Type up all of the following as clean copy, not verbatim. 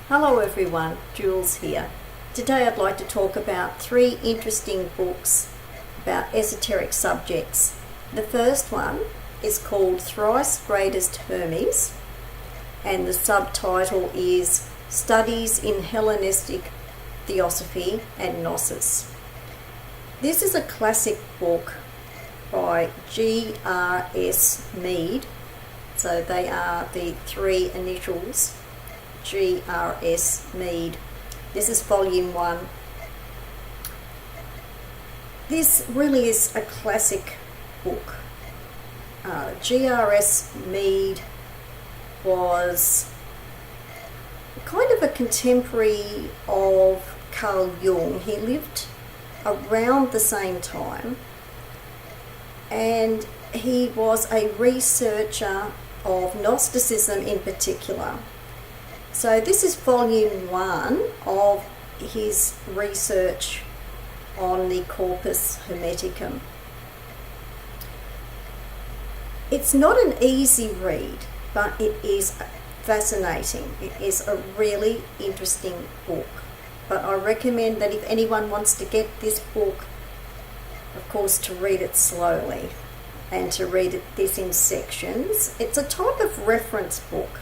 Hello everyone, Jules here. Today I'd like to talk about three interesting books about esoteric subjects. The first one is called Thrice Greatest Hermes, and the subtitle is Studies in Hellenistic Theosophy and Gnosis. This is a classic book by G.R.S.Mead, so they are the three initials G.R.S.Mead. This is volume 1. This really is a classic book. G.R.S.Mead was kind of a contemporary of Carl Jung. He lived around the same time, and he was a researcher of Gnosticism in particular. So this is volume 1 of his research on the Corpus Hermeticum. It's not an easy read, but it is fascinating. It is a really interesting book. But I recommend that if anyone wants to get this book, of course, to read it slowly and to read this in sections. It's a type of reference book.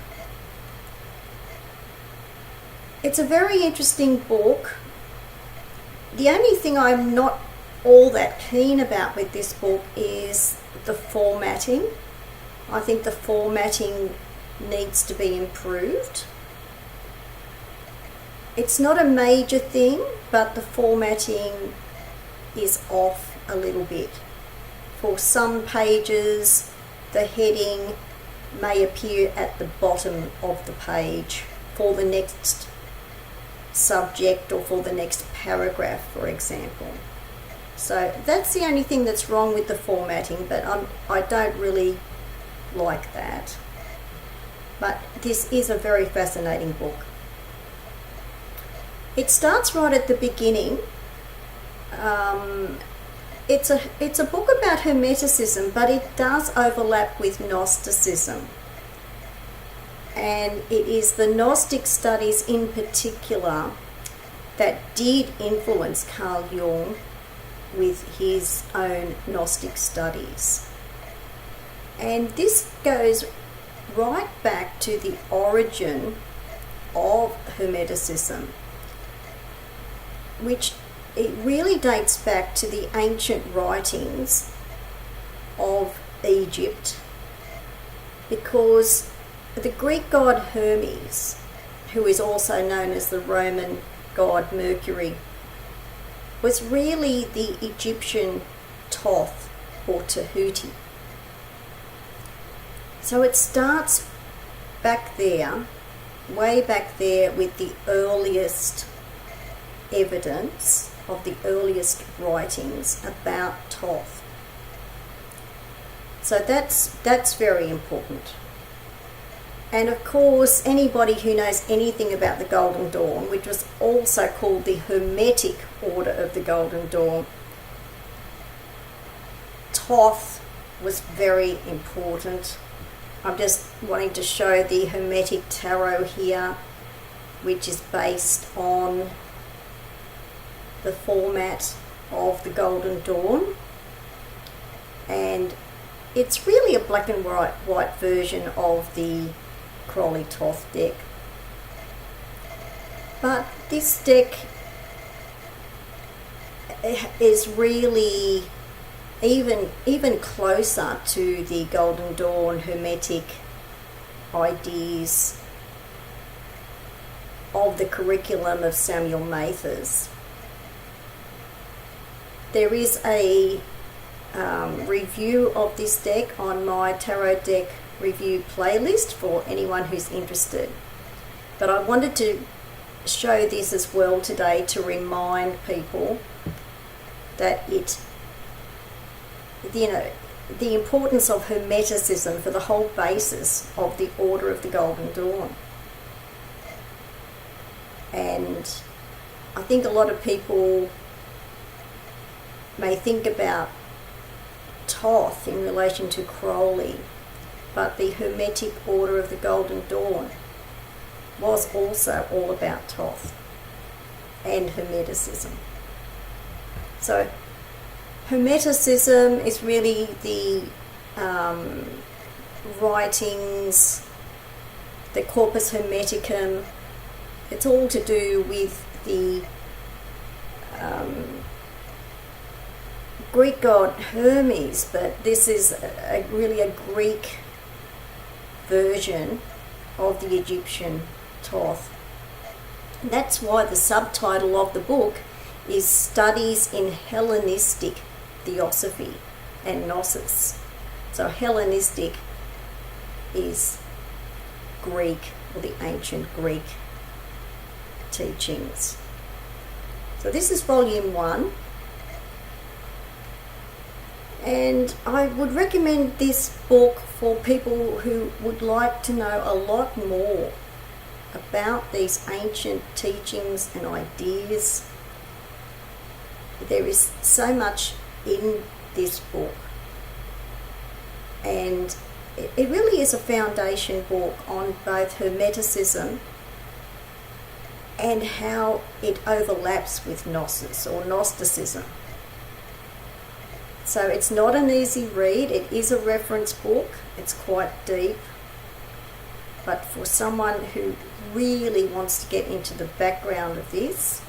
It's a very interesting book. The only thing I'm not all that keen about with this book is the formatting. I think the formatting needs to be improved. It's not a major thing, but the formatting is off a little bit. For some pages, the heading may appear at the bottom of the page for the next subject or for the next paragraph, for example. So that's the only thing that's wrong with the formatting, but I don't really like that. But this is a very fascinating book. It starts right at the beginning. It's a book about Hermeticism, but it does overlap with Gnosticism. And it is the Gnostic studies in particular that did influence Carl Jung with his own Gnostic studies. And this goes right back to the origin of Hermeticism, which it really dates back to the ancient writings of Egypt, because the Greek god Hermes, who is also known as the Roman god Mercury, was really the Egyptian Thoth or Tahuti. So it starts back there, way back there, with the earliest evidence of the earliest writings about Thoth. So that's very important. And of course, anybody who knows anything about the Golden Dawn, which was also called the Hermetic Order of the Golden Dawn, Thoth was very important. I'm just wanting to show the Hermetic Tarot here, which is based on the format of the Golden Dawn. And it's really a black and white version of the Crowley Thoth deck. But this deck is really even closer to the Golden Dawn Hermetic ideas of the curriculum of Samuel Mathers. There is a review of this deck on my tarot deck review playlist for anyone who's interested. But I wanted to show this as well today to remind people that the importance of Hermeticism for the whole basis of the Order of the Golden Dawn. And I think a lot of people may think about Thoth in relation to Crowley, but the Hermetic Order of the Golden Dawn was also all about Thoth and Hermeticism. So Hermeticism is really the writings, the Corpus Hermeticum. It's all to do with the Greek god Hermes, but this is really a Greek version of the Egyptian Thoth. That's why the subtitle of the book is Studies in Hellenistic Theosophy and Gnosis. So Hellenistic is Greek, or the ancient Greek teachings. So this is volume 1, and I would recommend this book for people who would like to know a lot more about these ancient teachings and ideas. There is so much in this book, and it really is a foundation book on both Hermeticism and how it overlaps with Gnosis or Gnosticism. So it's not an easy read. It is a reference book. It's quite deep. But for someone who really wants to get into the background of this,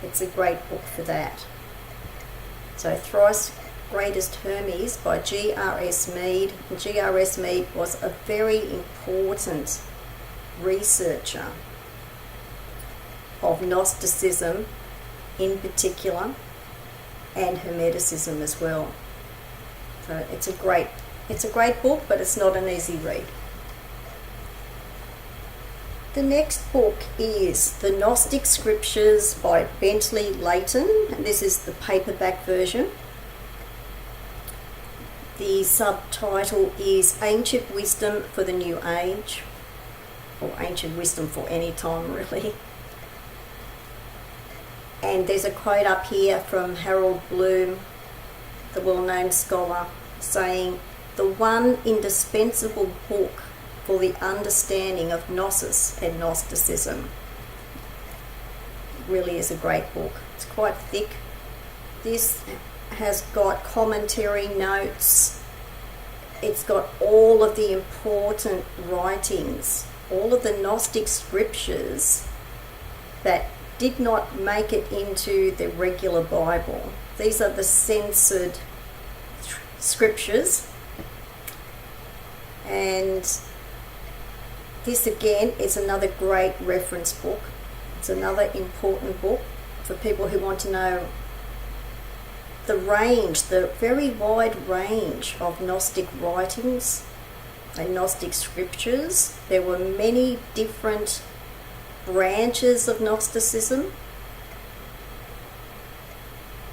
it's a great book for that. So Thrice Greatest Hermes by G.R.S.Mead. G.R.S.Mead was a very important researcher of Gnosticism in particular, and Hermeticism as well. So it's a great book, but it's not an easy read. The next book is The Gnostic Scriptures by Bentley, Layton, and this is the paperback version. The subtitle is Ancient Wisdom for the New Age, or Ancient Wisdom for any time, really. And there's a quote up here from Harold Bloom, the well-known scholar, saying, "The one indispensable book for the understanding of Gnosis and Gnosticism." It really is a great book. It's quite thick. This has got commentary notes. It's got all of the important writings, all of the Gnostic scriptures that did not make it into the regular Bible. These are the censored scriptures, and this again is another great reference book. It's another important book for people who want to know the range, the very wide range of Gnostic writings and Gnostic scriptures. There were many different branches of Gnosticism,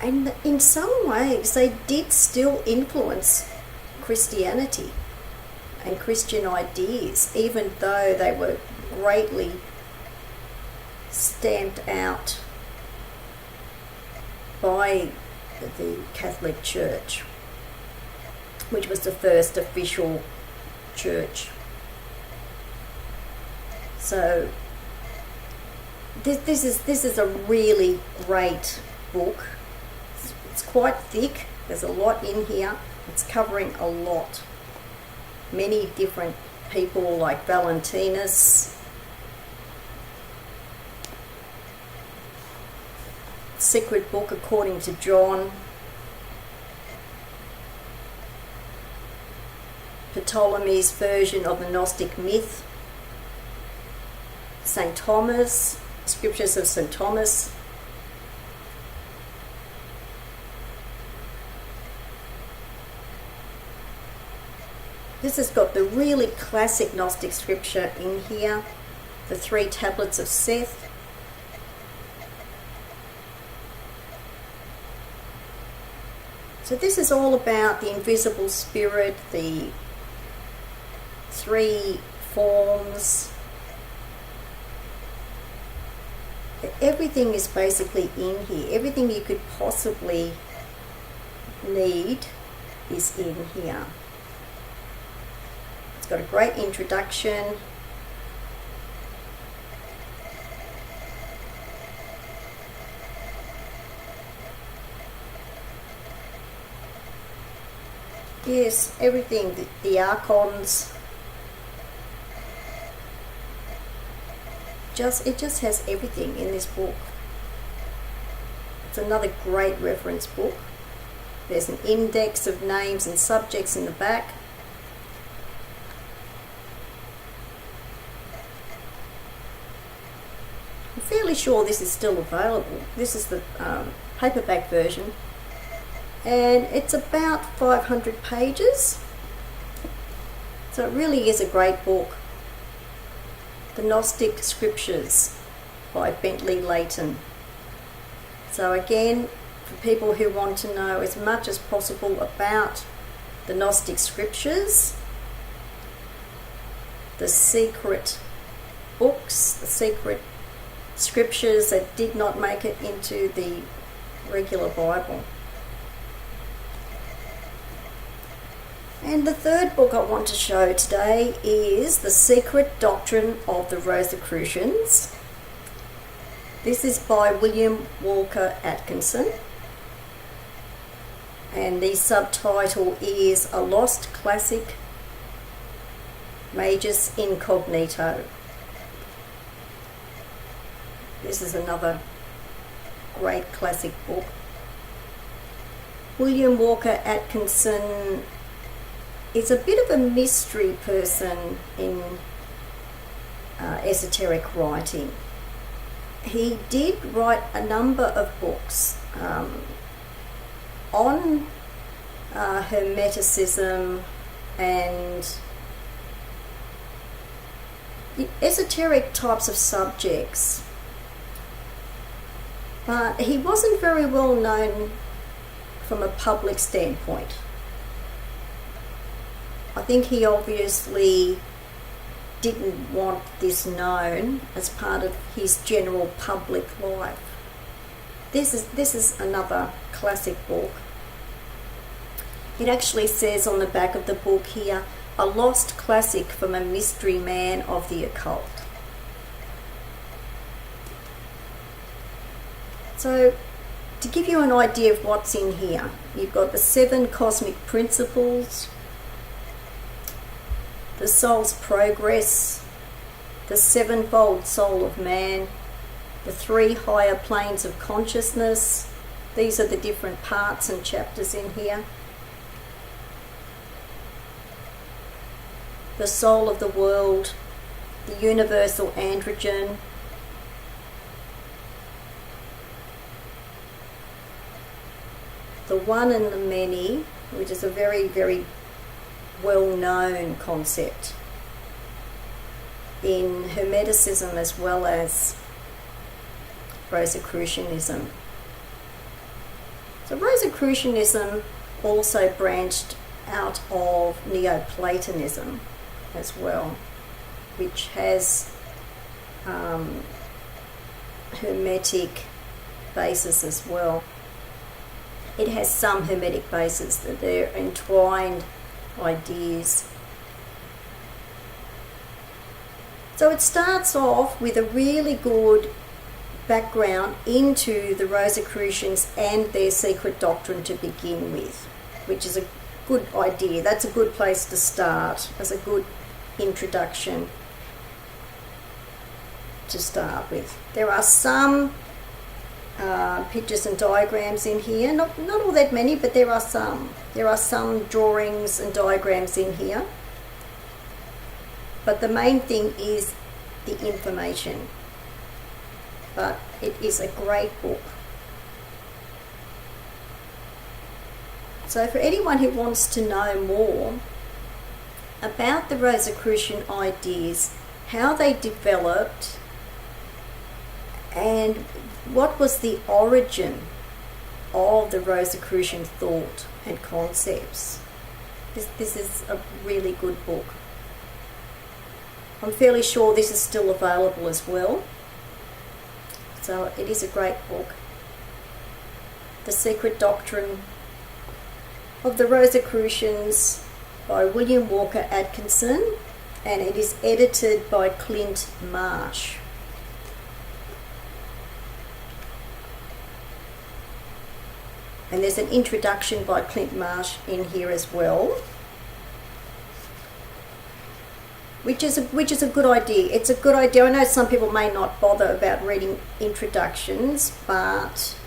and in some ways they did still influence Christianity and Christian ideas, even though they were greatly stamped out by the Catholic Church, which was the first official church. So this is a really great book. It's quite thick. There's a lot in here. It's covering a lot. Many different people like Valentinus, Secret Book according to John, Ptolemy's version of the Gnostic myth, St. Thomas, Scriptures of St. Thomas, this has got the really classic Gnostic scripture in here, the 3 tablets of Seth. So this is all about the invisible spirit, the 3 forms. Everything is basically in here. Everything you could possibly need is in here. It's got a great introduction. Yes, everything, the archons. It just has everything in this book. It's another great reference book. There's an index of names and subjects in the back. I'm fairly sure this is still available. This is the paperback version, and it's about 500 pages. So it really is a great book. The Gnostic Scriptures by Bentley, Layton. So again, for people who want to know as much as possible about the Gnostic Scriptures, the secret books, the secret scriptures that did not make it into the regular Bible. And the third book I want to show today is The Secret Doctrine of the Rosicrucians. This is by William Walker Atkinson, and the subtitle is A Lost Classic, Magus Incognito. This is another great classic book. William Walker Atkinson is a bit of a mystery person in esoteric writing. He did write a number of books on Hermeticism and esoteric types of subjects, but he wasn't very well known from a public standpoint. I think he obviously didn't want this known as part of his general public life. This is another classic book. It actually says on the back of the book here, a lost classic from a mystery man of the occult. So, to give you an idea of what's in here, you've got the 7 cosmic principles, the soul's progress, the 7-fold soul of man, the 3 higher planes of consciousness. These are the different parts and chapters in here. The soul of the world, the universal androgen, the one and the many, which is a very, very well-known concept in Hermeticism as well as Rosicrucianism. So Rosicrucianism also branched out of Neoplatonism as well, which has Hermetic basis as well. It has some Hermetic basis, that they're entwined ideas. So it starts off with a really good background into the Rosicrucians and their secret doctrine to begin with, which is a good idea. That's a good place to start, as a good introduction to start with. There are some pictures and diagrams in here, not all that many, but there are some. There are some drawings and diagrams in here, but the main thing is the information. But it is a great book. So for anyone who wants to know more about the Rosicrucian ideas, how they developed, and what was the origin of the Rosicrucian thought and concepts, this is a really good book. I'm fairly sure this is still available as well. So it is a great book. The Secret Doctrine of the Rosicrucians by William Walker Atkinson, and it is edited by Clint Marsh. And there's an introduction by Clint Marsh in here as well, which is a good idea. It's a good idea. I know some people may not bother about reading introductions, but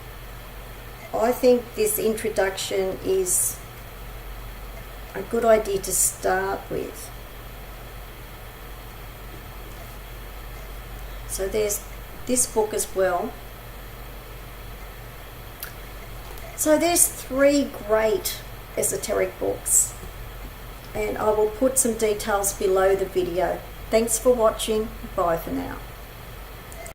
I think this introduction is a good idea to start with. So there's this book as well. So there's 3 great esoteric books, and I will put some details below the video. Thanks for watching. Bye for now.